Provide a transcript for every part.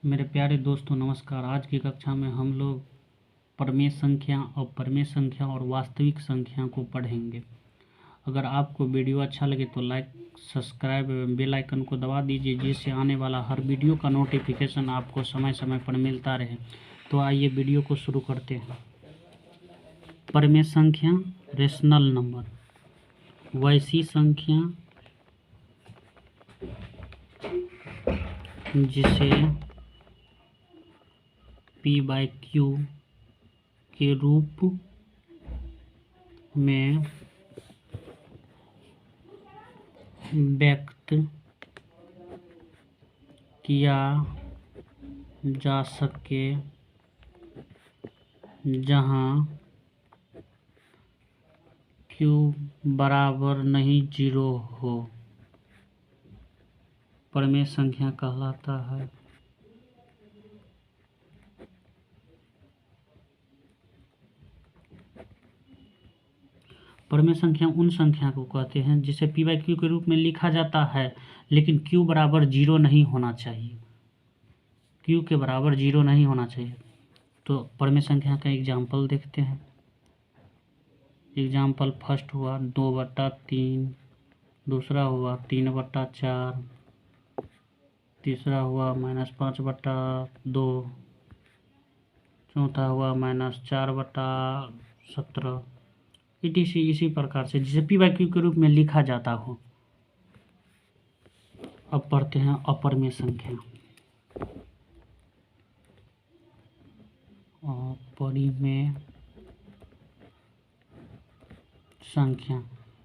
मेरे प्यारे दोस्तों नमस्कार। आज की कक्षा में हम लोग परमेय संख्या, अपरमेय संख्या और वास्तविक संख्या को पढ़ेंगे। अगर आपको वीडियो अच्छा लगे तो लाइक, सब्सक्राइब एवं बेल आइकन को दबा दीजिए, जिससे आने वाला हर वीडियो का नोटिफिकेशन आपको समय समय पर मिलता रहे। तो आइए वीडियो को शुरू करते हैं। परमेय संख्या रेशनल नंबर, वैसी संख्या जिसे p/q के रूप में व्यक्त किया जा सके, जहां q बराबर नहीं 0 हो, परमेय संख्या कहलाता है। परमेय संख्या उन संख्या को कहते हैं जिसे p/q के रूप में लिखा जाता है, लेकिन q बराबर 0 नहीं होना चाहिए। q के बराबर 0 नहीं होना चाहिए। तो परमेय संख्या का एग्जाम्पल देखते हैं। एग्जाम्पल फर्स्ट हुआ 2/3, दूसरा हुआ 3/4, तीसरा हुआ -5/2, चौथा हुआ -4/17, इसी प्रकार से जिसे p/q के रूप में लिखा जाता हो। अब पढ़ते हैं अपरमेय संख्या। अपरिमेय संख्या,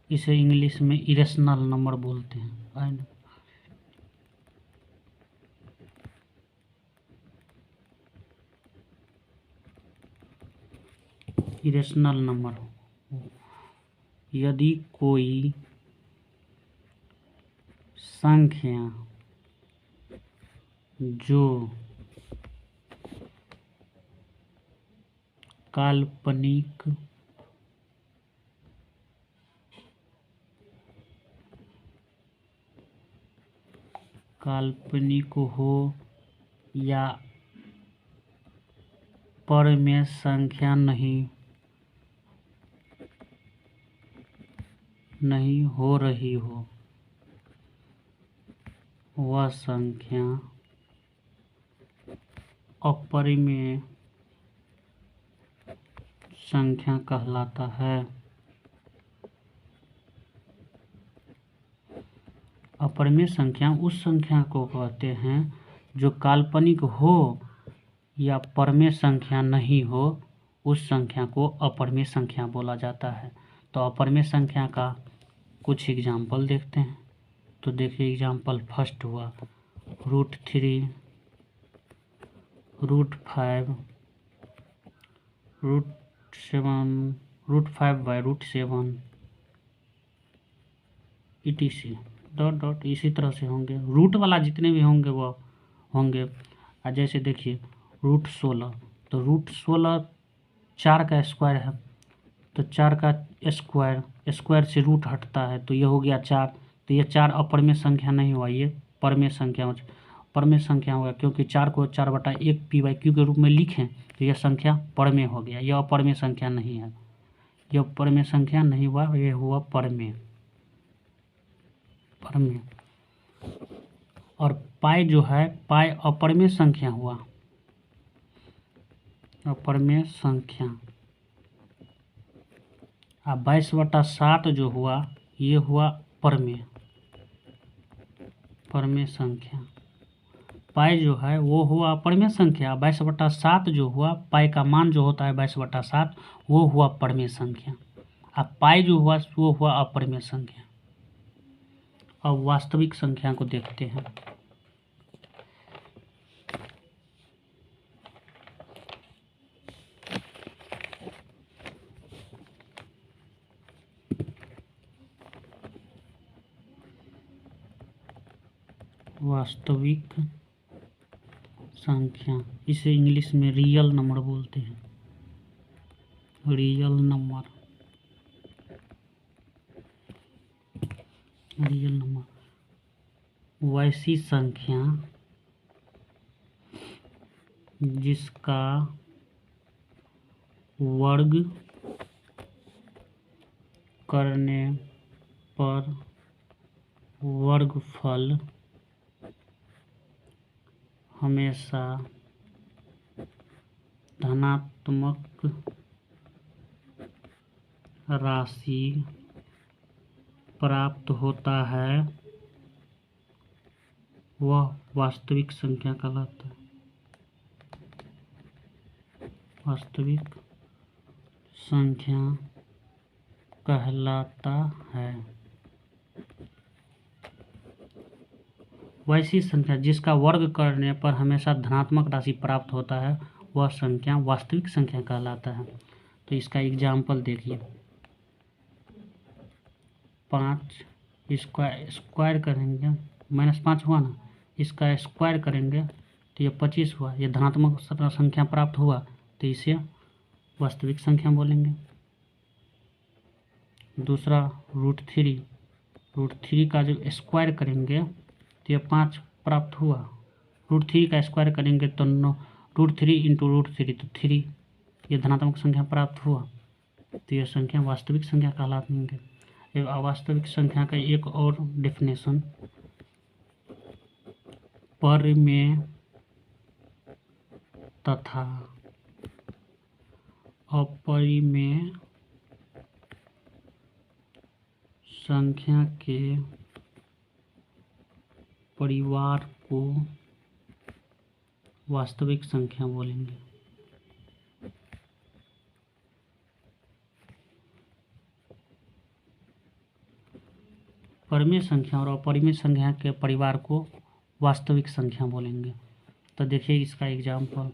इसे इंग्लिश में इरेशनल नंबर बोलते हैं। इरेशनल नंबर, यदि कोई संख्या जो काल्पनिक हो या परमेय संख्या नहीं हो रही हो, वह संख्या अपरिमेय संख्या कहलाता है। अपरिमेय संख्या उस संख्या को कहते हैं जो काल्पनिक हो या परमेय संख्या नहीं हो, उस संख्या को अपरिमेय संख्या बोला जाता है। तो अपरिमेय संख्या का कुछ एग्जाम्पल देखते हैं। तो देखिए, एग्जाम्पल फर्स्ट हुआ √3, √5, √7, √5/7, etc. ... इसी तरह से होंगे। रूट वाला जितने भी होंगे वो होंगे। जैसे देखिए √16, तो √16 4 का स्क्वायर है, तो 4 का स्क्वायर से रूट हटता है, तो ये हो गया 4। तो ये 4 अपरमेय संख्या नहीं हुआ, ये परमेय संख्या हुआ, क्योंकि 4 को 4/1 p/q के रूप में लिखें तो यह संख्या परमेय हो गया। यह अपरमेय संख्या नहीं है, यह परमेय संख्या नहीं हुआ, यह हुआ परमेय। और पाई जो है, पाई अपरमेय संख्या हुआ, अपरमेय संख्या। 22/7 जो हुआ, ये हुआ परमेय संख्या। पाई जो है वो हुआ अपरमेय संख्या। 22/7 जो हुआ, पाई का मान जो होता है 22/7, वो हुआ परमेय संख्या। अब पाई जो हुआ वो हुआ अपरमेय संख्या। अब वास्तविक संख्या को देखते हैं। वास्तविक संख्या, इसे इंग्लिश में रियल नंबर बोलते हैं। रियल नंबर वैसी संख्या जिसका वर्ग करने पर वर्गफल हमेशा धनात्मक राशि प्राप्त होता है, वह वास्तविक संख्या कहलाता है। वास्तविक संख्या कहलाता है। वैसी संख्या जिसका वर्ग करने पर हमेशा धनात्मक राशि प्राप्त होता है, वह संख्या वास्तविक संख्या कहलाता है। तो इसका एग्जाम्पल देखिए, 5 इसका स्क्वायर करेंगे, -5 हुआ ना, इसका स्क्वायर करेंगे तो ये 25 हुआ। ये धनात्मक संख्या प्राप्त हुआ तो इसे वास्तविक संख्या बोलेंगे। दूसरा √3 का जो स्क्वायर करेंगे तो ये 5 प्राप्त हुआ। √3 का स्क्वायर करेंगे तो √3 × √3 तो 3, ये धनात्मक संख्या प्राप्त हुआ तो यह संख्या वास्तविक संख्या कहलाएंगे। एक अवास्तविक संख्या का एक और डेफिनेशन, परिमेय तथा अपरिमेय संख्या के परिवार को वास्तविक संख्या बोलेंगे। परिमेय संख्या और अपरिमेय संख्या के परिवार को वास्तविक संख्या बोलेंगे। तो देखिए इसका एग्जाम्पल,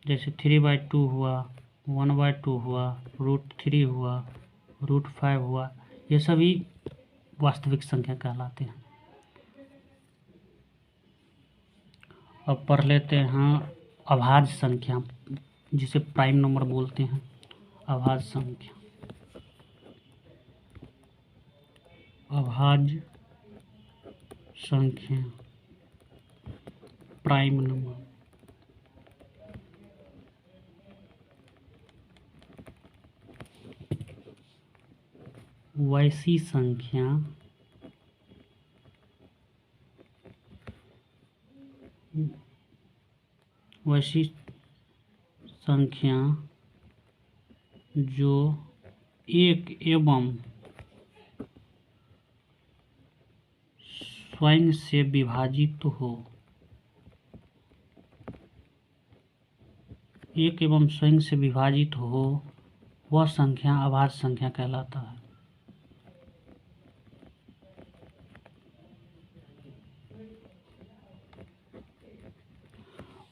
जैसे 3/2 हुआ, 1/2 हुआ, √3 हुआ, √5 हुआ, ये सभी वास्तविक संख्या कहलाते हैं। अब पढ़ लेते हैं अभाज्य संख्या, जिसे प्राइम नंबर बोलते हैं। अभाज्य संख्या, अभाज्य संख्या प्राइम नंबर। वैसी संख्या जो एक एवं स्वयं से विभाजित हो, एक एवं स्वयं से विभाजित हो, वह संख्या अभाज्य संख्या कहलाता है।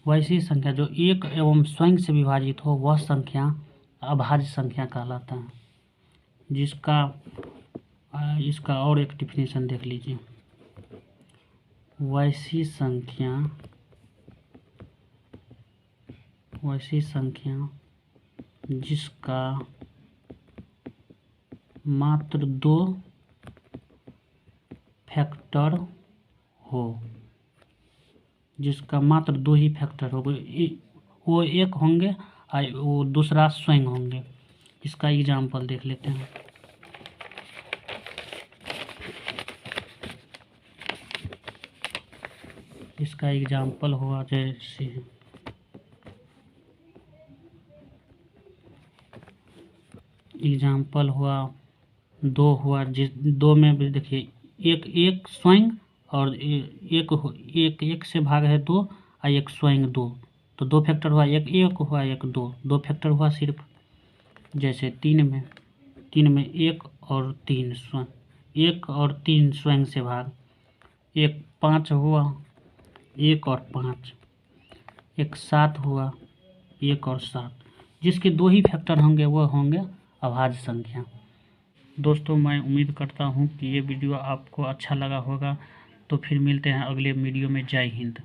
वैसी संख्या जो एक एवं स्वयं से विभाजित हो, वह संख्या अभाज्य संख्या कहलाता है। इसका और एक डिफिनेशन देख लीजिए, वैसी संख्या जिसका मात्र 2 फैक्टर हो, जिसका मात्र 2 ही फैक्टर हो, वो एक होंगे और वो दूसरा स्वयं होंगे। इसका एग्जाम्पल देख लेते हैं। इसका एग्जाम्पल हुआ, जैसे एग्जाम्पल हुआ 2 हुआ, जिस 2 में भी देखिए एक स्वयं और एक से भाग है 2 और एक स्वयं 2, तो 2 फैक्टर हुआ, एक हुआ, एक 2 फैक्टर हुआ सिर्फ। जैसे 3 में 1 और 3 स्वयं, 1 और 3 स्वयं से भाग, 1 5 हुआ, 1 और 5, 1 7 हुआ, 1 और 7, जिसके 2 ही फैक्टर होंगे वो होंगे अभाज्य संख्या। दोस्तों, मैं उम्मीद करता हूँ कि ये वीडियो आपको अच्छा लगा होगा। तो फिर मिलते हैं अगले वीडियो में। जय हिंद।